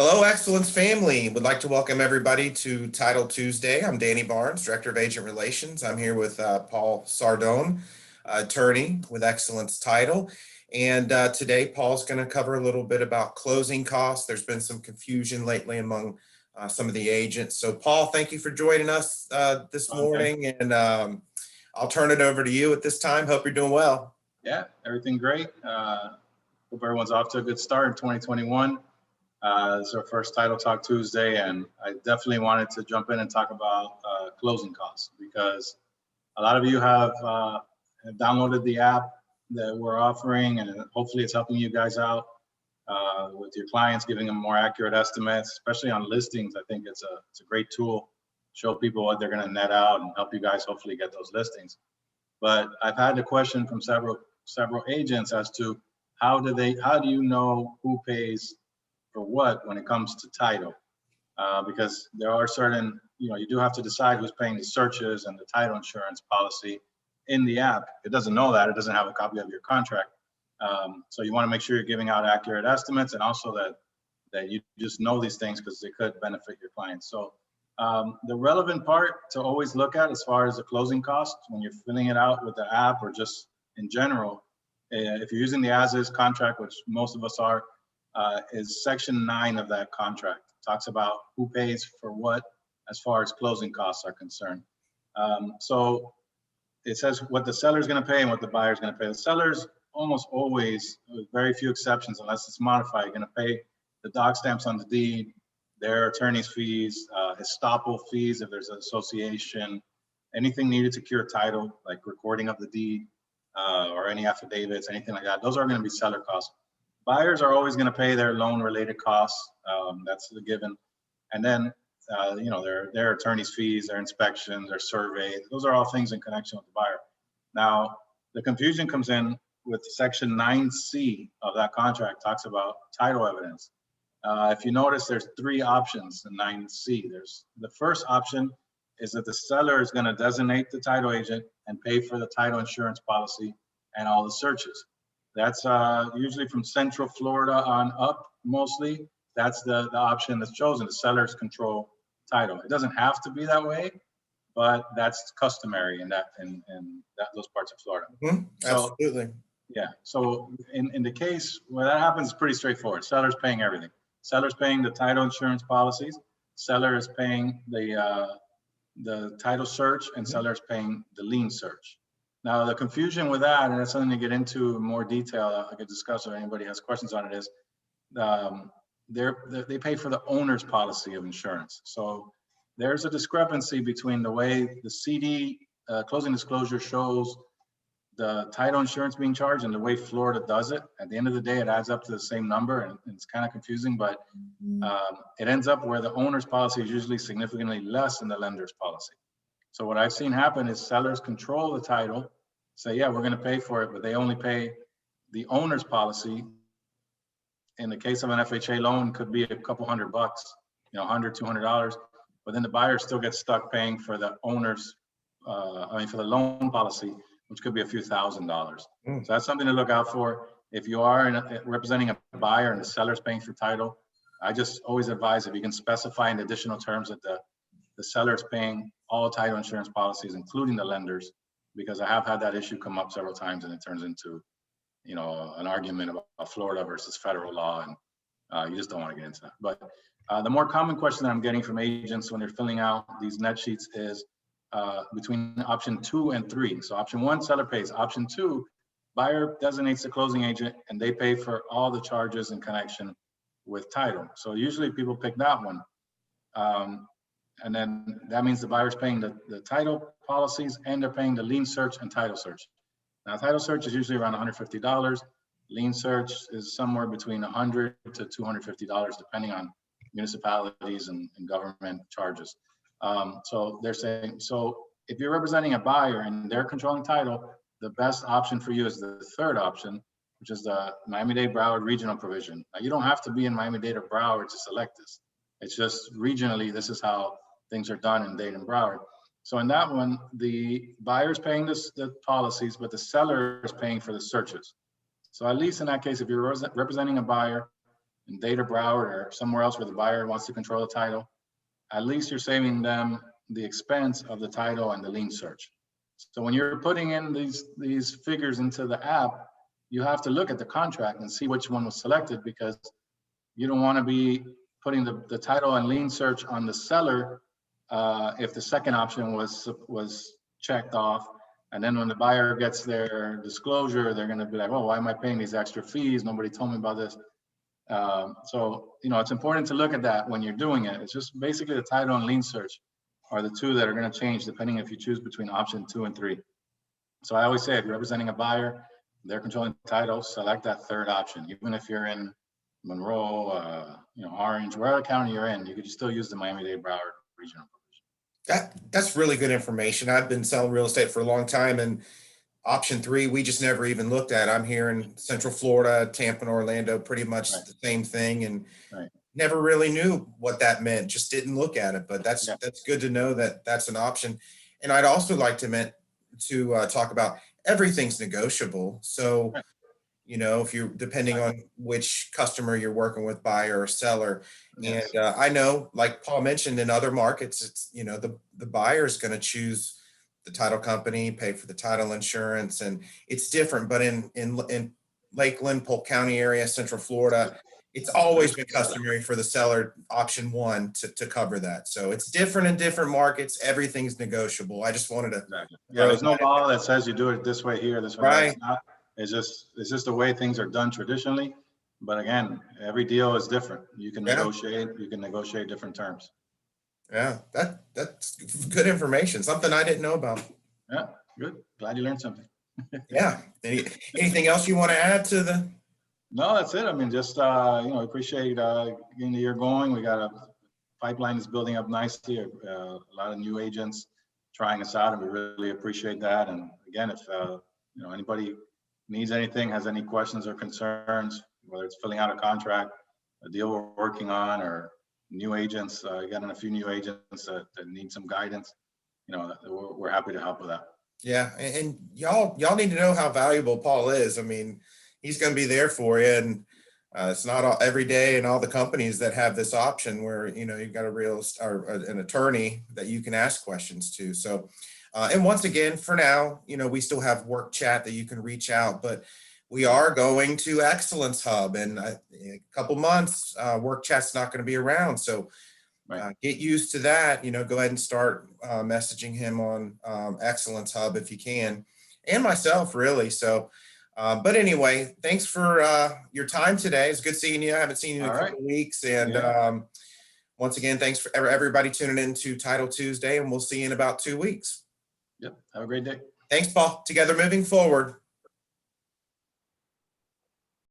Hello, Excellence family. Would like to welcome everybody to Title Tuesday. I'm Danny Barnes, Director of Agent Relations. I'm here with Paul Sardone, attorney with Excellence Title. And today, Paul's going to cover a little bit about closing costs. There's been some confusion lately among some of the agents. So, Paul, thank you for joining us this Okay. morning. And I'll turn it over to you at this time. Hope you're doing well. Yeah, everything great. Hope everyone's off to a good start in 2021. This is our first Title Talk Tuesday, and I definitely wanted to jump in and talk about closing costs because a lot of you have downloaded the app that we're offering, and hopefully it's helping you guys out with your clients, giving them more accurate estimates, especially on listings. I think it's a great tool, show people what they're going to net out and help you guys hopefully get those listings. But I've had a question from several agents as to how do you know who pays for what when it comes to title? Because there are certain, you do have to decide who's paying the searches and the title insurance policy in the app. It doesn't know that. It doesn't have a copy of your contract. So you want to make sure you're giving out accurate estimates, and also that you just know these things because they could benefit your clients. So the relevant part to always look at as far as the closing costs when you're filling it out with the app or just in general, if you're using the as-is contract, which most of us are, is Section 9 of that contract. It talks about who pays for what as far as closing costs are concerned. So it says what the seller is going to pay and what the buyer is going to pay. The seller's almost always, with very few exceptions, unless it's modified, going to pay the doc stamps on the deed, their attorney's fees, estoppel fees if there's an association, anything needed to cure title, like recording of the deed or any affidavits, anything like that. Those are going to be seller costs. Buyers are always going to pay their loan-related costs. That's the given. And then, their attorney's fees, their inspections, their survey. Those are all things in connection with the buyer. Now, the confusion comes in with Section 9C of that contract, talks about title evidence. If you notice, there's three options in 9C. There's the first option is that the seller is going to designate the title agent and pay for the title insurance policy and all the searches. That's usually from Central Florida on up, mostly. That's the option that's chosen. The sellers control title. It doesn't have to be that way, but that's customary in those parts of Florida. Absolutely. So, yeah. So in the case where that happens, it's pretty straightforward. Seller's paying everything. Seller's paying the title insurance policies. Seller is paying the title search, and seller is paying the lien search. Now, the confusion with that, and that's something to get into in more detail, I could discuss if anybody has questions on it, is they pay for the owner's policy of insurance. So there's a discrepancy between the way the CD closing disclosure shows the title insurance being charged and the way Florida does it. At the end of the day, it adds up to the same number, and it's kind of confusing, but it ends up where the owner's policy is usually significantly less than the lender's policy. So what I've seen happen is sellers control the title, say, yeah, we're going to pay for it, but they only pay the owner's policy. In the case of an FHA loan, could be a couple $100, $100, $200, but then the buyer still gets stuck paying for the owner's, for the loan policy, which could be a few $1,000s. So that's something to look out for. If you are representing a buyer and the seller's paying for title, I just always advise if you can specify in additional terms that the seller is paying all title insurance policies, including the lenders, because I have had that issue come up several times and it turns into, an argument about Florida versus federal law, and you just don't want to get into that. But the more common question that I'm getting from agents when they're filling out these net sheets is between option 2 and 3. So option 1, seller pays. Option 2, buyer designates the closing agent and they pay for all the charges in connection with title. So usually people pick that one. And then that means the buyer's paying the title policies and they're paying the lien search and title search. Now, title search is usually around $150. Lien search is somewhere between $100 to $250, depending on municipalities and government charges. So they're saying, so if you're representing a buyer and they're controlling title, the best option for you is the third option, which is the Miami-Dade Broward regional provision. Now, you don't have to be in Miami-Dade or Broward to select this. It's just regionally, this is how things are done in Dade and Broward. So in that one, the buyer's paying the policies, but the seller is paying for the searches. So at least in that case, if you're representing a buyer in Data Broward or somewhere else where the buyer wants to control the title, at least you're saving them the expense of the title and the lien search. So when you're putting in these figures into the app, you have to look at the contract and see which one was selected, because you don't want to be putting the title and lien search on the seller if the second option was checked off. And then when the buyer gets their disclosure, they're going to be like, oh, why am I paying these extra fees? Nobody told me about this. So, it's important to look at that when you're doing it. It's just basically the title and lien search are the two that are going to change depending if you choose between option 2 and 3. So I always say, if you're representing a buyer, they're controlling the title, select that third option. Even if you're in Monroe, Orange, wherever county you're in, you could still use the Miami-Dade Broward regional provision. That's really good information. I've been selling real estate for a long time, and option 3, we just never even looked at. I'm here in Central Florida, Tampa and Orlando, pretty much Right. the same thing, and Right. never really knew what that meant. Just didn't look at it. But that's Yeah. that's good to know that that's an option. And I'd also like to talk about everything's negotiable. So, Right. if you're depending on which customer you're working with, buyer or seller. Yes. And I know, like Paul mentioned, in other markets, it's, the buyer is going to choose the title company, pay for the title insurance, and it's different. But in Lakeland, Polk County area, Central Florida, it's always been customary for the seller option 1 to cover that. So it's different in different markets. Everything's negotiable. I just wanted to. Exactly. Yeah, there's no law that says you do it this way here, this way. There. Right. It's not. It's just the way things are done traditionally. But again, every deal is different. You can Yeah. negotiate different terms. Yeah, that's good information. Something I didn't know about. Yeah, good. Glad you learned something. Yeah. Anything else you want to add to the? No, that's it. I mean, just appreciate getting the year going. We got a pipeline is building up nicely. A lot of new agents trying us out, and we really appreciate that. And again, if anybody needs anything, has any questions or concerns, whether it's filling out a contract, a deal we're working on, or new agents, getting a few new agents that need some guidance, we're happy to help with that. Yeah, and y'all need to know how valuable Paul is. I mean, he's going to be there for you, and it's not every day in all the companies that have this option where you've got an attorney that you can ask questions to. So, and once again, for now, we still have work chat that you can reach out, but we are going to Excellence Hub in a couple months. Work chat's not going to be around, so. Right. Get used to that. Go ahead and start messaging him on Excellence Hub if you can, and myself really. So, but anyway, thanks for your time today. It's good seeing you. I haven't seen you in a couple weeks, and once again, thanks for everybody tuning in to Title Tuesday, and we'll see you in about 2 weeks. Yep. Have a great day. Thanks, Paul. Together moving forward.